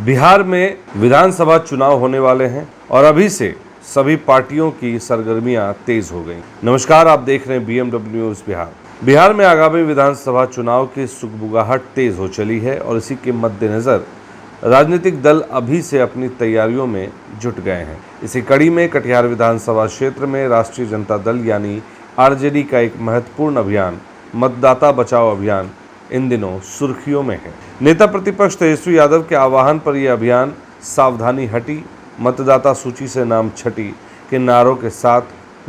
बिहार में विधानसभा चुनाव होने वाले हैं और अभी से सभी पार्टियों की सरगर्मियां तेज हो गई। नमस्कार, आप देख रहे हैं BMW न्यूज बिहार। बिहार में आगामी विधानसभा चुनाव की सुगबुगाहट तेज हो चली है और इसी के मद्देनजर राजनीतिक दल अभी से अपनी तैयारियों में जुट गए हैं। इसी कड़ी में कटिहार विधानसभा क्षेत्र में राष्ट्रीय जनता दल यानी RJD का एक महत्वपूर्ण अभियान मतदाता बचाओ अभियान इन दिनों सुर्खियों में है। नेता प्रतिपक्ष तेजस्वी यादव के आह्वान पर यह अभियान सावधानी हटी, मतदाता सूची से नाम छटी के नारों के साथ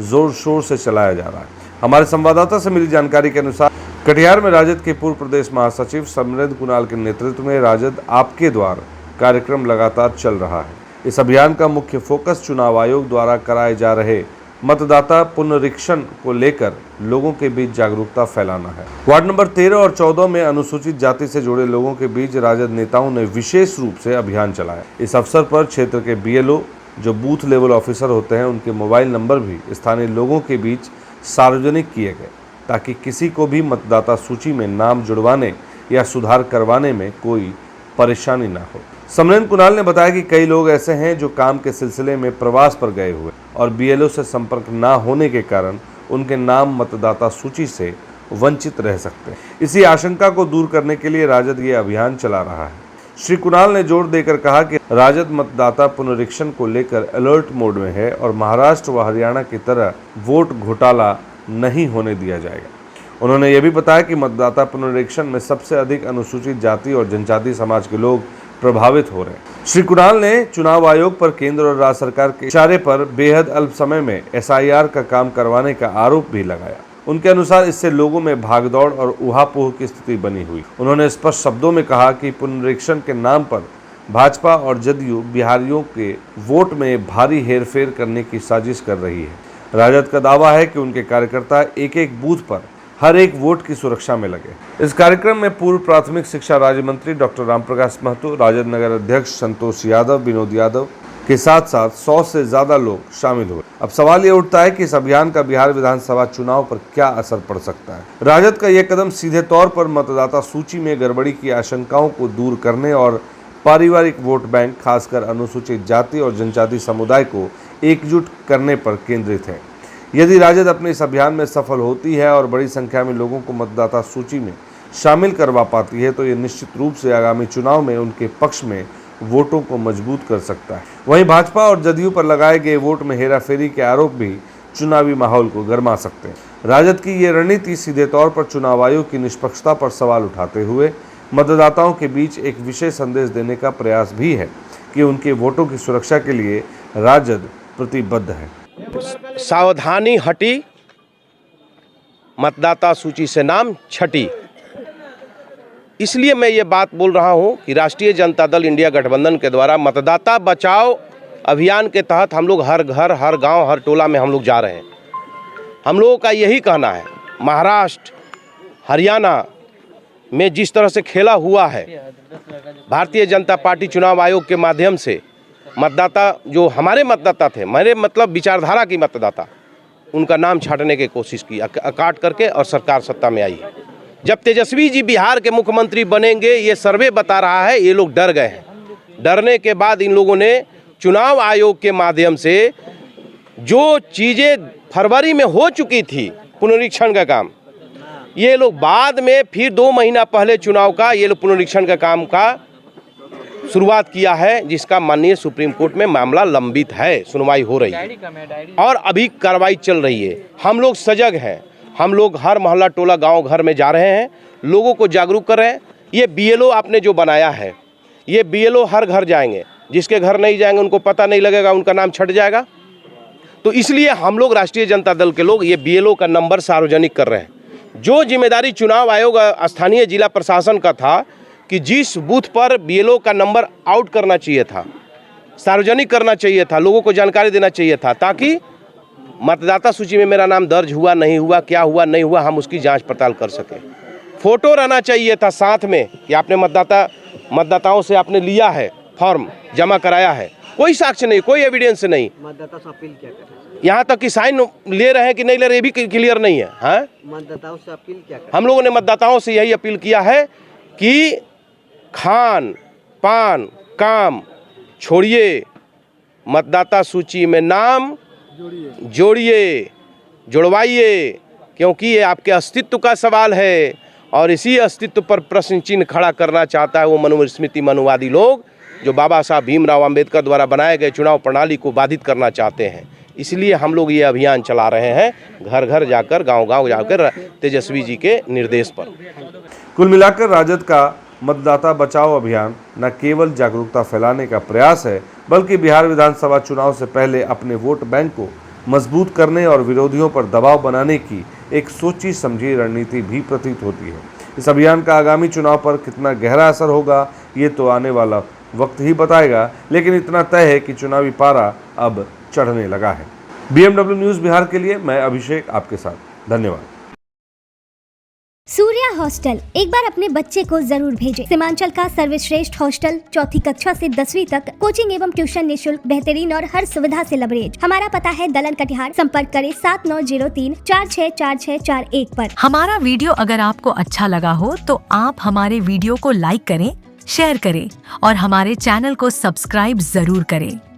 जोर शोर से चलाया जा रहा है। हमारे संवाददाता से मिली जानकारी के अनुसार कटिहार में राजद के पूर्व प्रदेश महासचिव समरेंद्र कुणाल के नेतृत्व में राजद आपके द्वार कार्यक्रम लगातार चल रहा है। इस अभियान का मुख्य फोकस चुनाव आयोग द्वारा कराए जा रहे मतदाता पुनरीक्षण को लेकर लोगों के बीच जागरूकता फैलाना है। वार्ड नंबर 13 और 14 में अनुसूचित जाति से जुड़े लोगों के बीच राजद नेताओं ने विशेष रूप से अभियान चलाया। इस अवसर पर क्षेत्र के BLO जो बूथ लेवल ऑफिसर होते हैं, उनके मोबाइल नंबर भी स्थानीय लोगों के बीच सार्वजनिक किए गए ताकि किसी को भी मतदाता सूची में नाम जुड़वाने या सुधार करवाने में कोई परेशानी न हो। समरेंद्र कुणाल ने बताया कि कई लोग ऐसे हैं जो काम के सिलसिले में प्रवास पर गए हुए और BLO से संपर्क न होने के कारण उनके नाम मतदाता सूची से वंचित रह सकते हैं। इसी आशंका को दूर करने के लिए राजद ये अभियान चला रहा है। श्री कुणाल ने जोर देकर कहा कि राजद मतदाता पुनरीक्षण को लेकर अलर्ट मोड में है और महाराष्ट्र व हरियाणा की तरह वोट घोटाला नहीं होने दिया जाएगा। उन्होंने ये भी बताया कि मतदाता पुनरीक्षण में सबसे अधिक अनुसूचित जाति और जनजाति समाज के लोग प्रभावित हो रहे हैं। श्री कुणाल ने चुनाव आयोग पर केंद्र और राज्य सरकार के इशारे पर बेहद अल्प समय में SIR का काम करवाने का आरोप भी लगाया। उनके अनुसार इससे लोगों में भागदौड़ और ऊहापोह की स्थिति बनी हुई। उन्होंने स्पष्ट शब्दों में कहा कि पुनरीक्षण के नाम पर भाजपा और जदयू बिहारियों के वोट में भारी हेरफेर करने की साजिश कर रही है। राजद का दावा है कि उनके कार्यकर्ता एक एक बूथ पर हर एक वोट की सुरक्षा में लगे। इस कार्यक्रम में पूर्व प्राथमिक शिक्षा राज्य मंत्री डॉक्टर रामप्रकाश महतो, राजद नगर अध्यक्ष संतोष यादव, विनोद यादव के साथ साथ 100 से ज्यादा लोग शामिल हुए। अब सवाल ये उठता है कि इस अभियान का बिहार विधानसभा चुनाव पर क्या असर पड़ सकता है। राजद का यह कदम सीधे तौर पर मतदाता सूची में गड़बड़ी की आशंकाओं को दूर करने और पारिवारिक वोट बैंक खासकर अनुसूचित जाति और जनजाति समुदाय को एकजुट करने पर केंद्रित है। यदि राजद अपने इस अभियान में सफल होती है और बड़ी संख्या में लोगों को मतदाता सूची में शामिल करवा पाती है तो ये निश्चित रूप से आगामी चुनाव में उनके पक्ष में वोटों को मजबूत कर सकता है। वहीं भाजपा और जदयू पर लगाए गए वोट में हेराफेरी के आरोप भी चुनावी माहौल को गरमा सकते हैं। राजद की ये रणनीति सीधे तौर पर चुनाव आयोग की निष्पक्षता पर सवाल उठाते हुए मतदाताओं के बीच एक विशेष संदेश देने का प्रयास भी है कि उनके वोटों की सुरक्षा के लिए राजद प्रतिबद्ध है। सावधानी हटी, मतदाता सूची से नाम छटी। इसलिए मैं ये बात बोल रहा हूँ कि राष्ट्रीय जनता दल इंडिया गठबंधन के द्वारा मतदाता बचाओ अभियान के तहत हम लोग हर घर, हर गांव, हर टोला में हम लोग जा रहे हैं। हम लोगों का यही कहना है, महाराष्ट्र, हरियाणा में जिस तरह से खेला हुआ है, भारतीय जनता पार्टी चुनाव आयोग के माध्यम से मतदाता जो हमारे मतदाता थे, मेरे मतलब विचारधारा की मतदाता, उनका नाम छाटने की कोशिश की काट करके और सरकार सत्ता में आई है। जब तेजस्वी जी बिहार के मुख्यमंत्री बनेंगे, ये सर्वे बता रहा है, ये लोग डर गए हैं। डरने के बाद इन लोगों ने चुनाव आयोग के माध्यम से जो चीज़ें फरवरी में हो चुकी थी पुनरीक्षण का काम, ये लोग बाद में फिर 2 महीना पहले चुनाव का ये लोग पुनरीक्षण का काम का शुरुआत किया है, जिसका माननीय सुप्रीम कोर्ट में मामला लंबित है, सुनवाई हो रही है और अभी कार्रवाई चल रही है। हम लोग सजग हैं, हम लोग हर मोहल्ला, टोला, गांव, घर में जा रहे हैं, लोगों को जागरूक कर रहे हैं। ये BLO आपने जो बनाया है, ये BLO हर घर जाएंगे, जिसके घर नहीं जाएंगे उनको पता नहीं लगेगा, उनका नाम छट जाएगा। तो इसलिए हम लोग राष्ट्रीय जनता दल के लोग ये BLO का नंबर सार्वजनिक कर रहे हैं। जो जिम्मेदारी चुनाव आयोग स्थानीय जिला प्रशासन का था कि जिस बूथ पर BLO का नंबर आउट करना चाहिए था, सार्वजनिक करना चाहिए था, लोगों को जानकारी देना चाहिए था, ताकि मतदाता सूची में मेरा नाम दर्ज हुआ नहीं हुआ, क्या हुआ नहीं हुआ, हम उसकी जांच पड़ताल कर सकें। फोटो रहना चाहिए था साथ में कि आपने मतदाताओं से आपने लिया है, फॉर्म जमा कराया है। कोई साक्ष्य नहीं, कोई एविडेंस नहीं। मतदाता से अपील क्या कर रहे हैं? यहाँ तक कि साइन ले रहे हैं कि नहीं ले रहे, ये भी क्लियर नहीं है। हाँ, मतदाताओं से अपील क्या कर? हम लोगों ने मतदाताओं से यही अपील किया है कि खान पान काम छोड़िए, मतदाता सूची में नाम जोड़िए, जुड़वाइए, क्योंकि ये आपके अस्तित्व का सवाल है और इसी अस्तित्व पर प्रश्न चिन्ह खड़ा करना चाहता है वो मनुस्मृति मनुवादी लोग जो बाबा साहब भीमराव अंबेडकर द्वारा बनाए गए चुनाव प्रणाली को बाधित करना चाहते हैं। इसलिए हम लोग ये अभियान चला रहे हैं, घर घर जाकर, गांव गांव जाकर, तेजस्वी जी के निर्देश पर। कुल मिलाकर राजद का मतदाता बचाओ अभियान न केवल जागरूकता फैलाने का प्रयास है, बल्कि बिहार विधानसभा चुनाव से पहले अपने वोट बैंक को मजबूत करने और विरोधियों पर दबाव बनाने की एक सोची समझी रणनीति भी प्रतीत होती है। इस अभियान का आगामी चुनाव पर कितना गहरा असर होगा ये तो आने वाला वक्त ही बताएगा, लेकिन इतना तय है कि चुनावी पारा अब चढ़ने लगा है। BMW न्यूज़ बिहार के लिए मैं अभिषेक आपके साथ। धन्यवाद। सूर्या हॉस्टल एक बार अपने बच्चे को जरूर भेजें। सीमांचल का सर्वश्रेष्ठ हॉस्टल, 4ठी कक्षा से 10वीं तक कोचिंग एवं ट्यूशन निःशुल्क, बेहतरीन और हर सुविधा से लबरेज। हमारा पता है दलन कटिहार। संपर्क करें 7903464641 पर। हमारा वीडियो अगर आपको अच्छा लगा हो तो आप हमारे वीडियो को लाइक करें, शेयर करें और हमारे चैनल को सब्सक्राइब जरूर करें।